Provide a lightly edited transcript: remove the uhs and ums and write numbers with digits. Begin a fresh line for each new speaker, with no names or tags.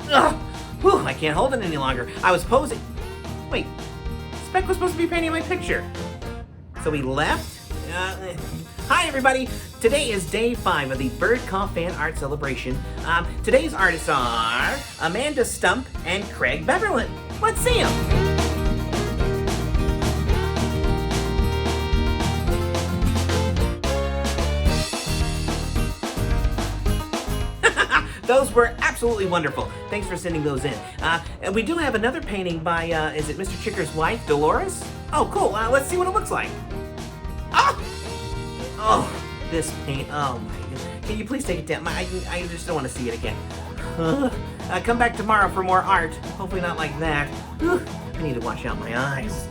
Ugh! Whew, I can't hold it any longer. I was posing. Wait, Speck was supposed to be painting my picture. So he left? Hi, everybody. Today is day 5 of the Bird Call Fan Art Celebration. Today's artists are Amanda Stump and Craig Beverland. Let's see them. Those were absolutely wonderful. Thanks for sending those in. And we do have another painting by, is it Mr. Chicker's wife, Dolores? Oh, cool. Let's see what it looks like. Oh! Oh, this paint. Oh, my goodness. Can you please take it down? I just don't want to see it again. Come back tomorrow for more art. Hopefully not like that. I need to wash out my eyes.